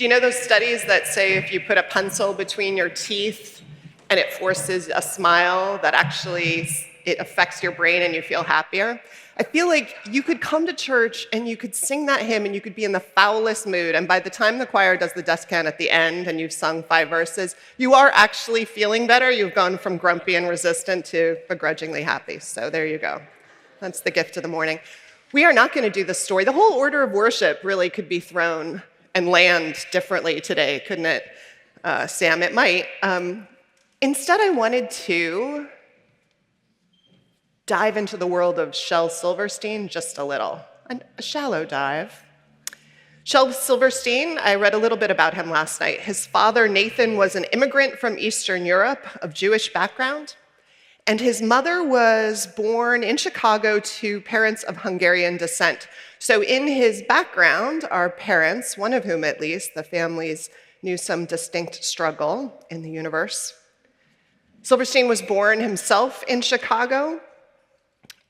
Do you know those studies that say if you put a pencil between your teeth and it forces a smile, that actually it affects your brain and you feel happier? I feel like you could come to church and you could sing that hymn and you could be in the foulest mood, and by the time the choir does the descant at the end and you've sung 5 verses, you are actually feeling better. You've gone from grumpy and resistant to begrudgingly happy. So there you go. That's the gift of the morning. We are not going to do the story. The whole order of worship really could be thrown and land differently today, couldn't it, Sam? It might. Instead, I wanted to dive into the world of Shel Silverstein just a little, a shallow dive. Shel Silverstein, I read a little bit about him last night. His father, Nathan, was an immigrant from Eastern Europe of Jewish background, and his mother was born in Chicago to parents of Hungarian descent. So in his background are parents, one of whom at least, the families knew some distinct struggle in the universe. Silverstein was born himself in Chicago.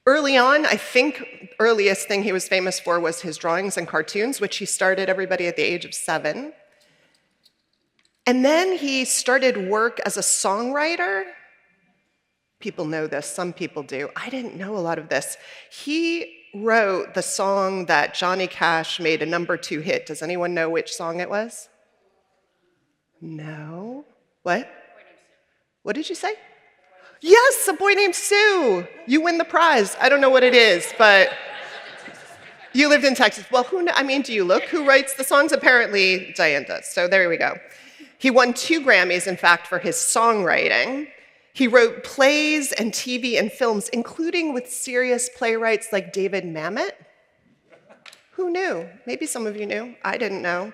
Early on, I think earliest thing he was famous for was his drawings and cartoons, which he started everybody at the age of 7. And then he started work as a songwriter. People know this, some people do. I didn't know a lot of this. He wrote the song that Johnny Cash made a #2 hit. Does anyone know which song it was? No? What? What did you say? Yes, A Boy Named Sue. You win the prize. I don't know what it is, but you lived in Texas. Well, do you look? Who writes the songs? Apparently, Diane does. So there we go. He won 2 Grammys, in fact, for his songwriting. He wrote plays and TV and films, including with serious playwrights like David Mamet. Who knew? Maybe some of you knew. I didn't know.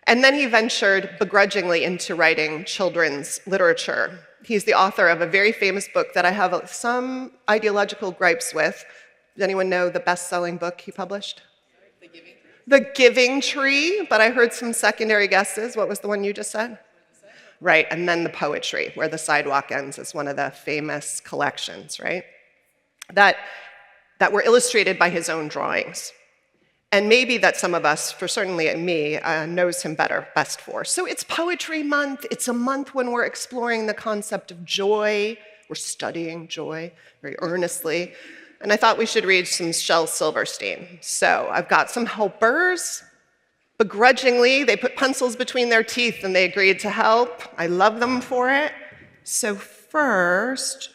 And then he ventured begrudgingly into writing children's literature. He's the author of a very famous book that I have some ideological gripes with. Does anyone know the best-selling book he published? The Giving Tree. The Giving Tree, but I heard some secondary guesses. What was the one you just said? Right, and then the poetry, Where the Sidewalk Ends, is one of the famous collections, right? That were illustrated by his own drawings. And maybe that some of us, for certainly me, knows him best for. So it's Poetry Month. It's a month when we're exploring the concept of joy. We're studying joy very earnestly. And I thought we should read some Shel Silverstein. So I've got some helpers. Begrudgingly, they put pencils between their teeth and they agreed to help. I love them for it. So first,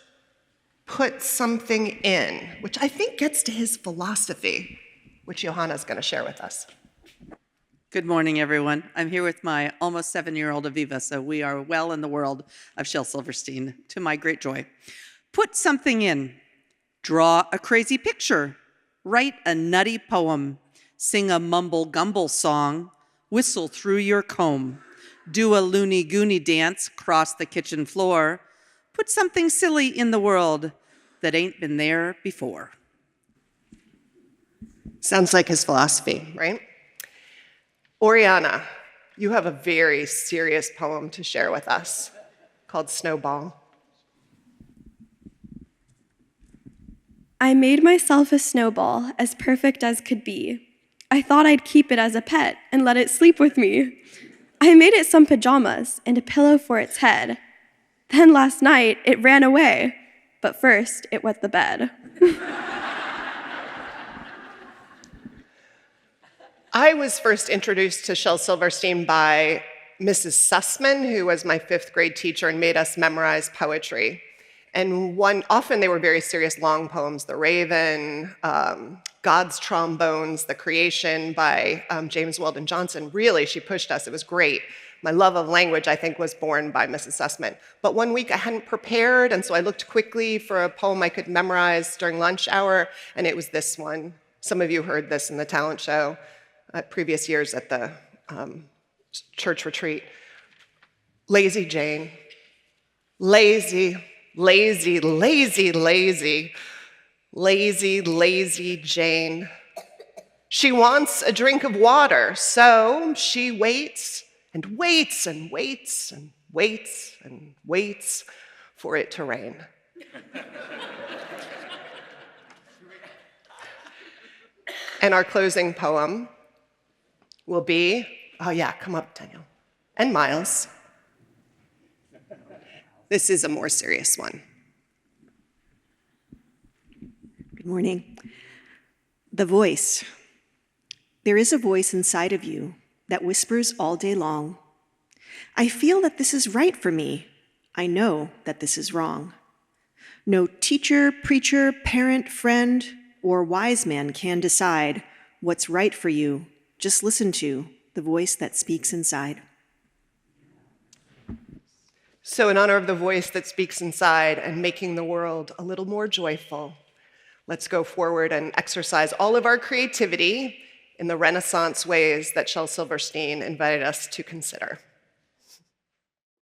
put something in, which I think gets to his philosophy, which Johanna's going to share with us. Good morning, everyone. I'm here with my almost 7-year-old Aviva, so we are well in the world of Shel Silverstein, to my great joy. Put something in. Draw a crazy picture. Write a nutty poem. Sing a mumble-gumble song. Whistle through your comb. Do a loony-goony dance, cross the kitchen floor. Put something silly in the world that ain't been there before. Sounds like his philosophy, right? Oriana, you have a very serious poem to share with us called Snowball. I made myself a snowball as perfect as could be. I thought I'd keep it as a pet and let it sleep with me. I made it some pajamas and a pillow for its head. Then last night, it ran away, but first, it wet the bed. I was first introduced to Shel Silverstein by Mrs. Sussman, who was my 5th grade teacher and made us memorize poetry. And often they were very serious long poems, The Raven, God's Trombones, The Creation by James Weldon Johnson. Really, she pushed us. It was great. My love of language, I think, was born by Mrs. Sussman. But one week I hadn't prepared, and so I looked quickly for a poem I could memorize during lunch hour, and it was this one. Some of you heard this in the talent show previous years at the church retreat. Lazy Jane. Lazy, lazy, lazy, lazy. Lazy, lazy Jane. She wants a drink of water, so she waits and waits and waits and waits and waits for it to rain. And our closing poem will be Oh, yeah, come up, Daniel. And Miles. This is a more serious one. Good morning. The voice. There is a voice inside of you that whispers all day long. I feel that this is right for me. I know that this is wrong. No teacher, preacher, parent, friend, or wise man can decide what's right for you. Just listen to the voice that speaks inside. So in honor of the voice that speaks inside and making the world a little more joyful, let's go forward and exercise all of our creativity in the Renaissance ways that Shel Silverstein invited us to consider.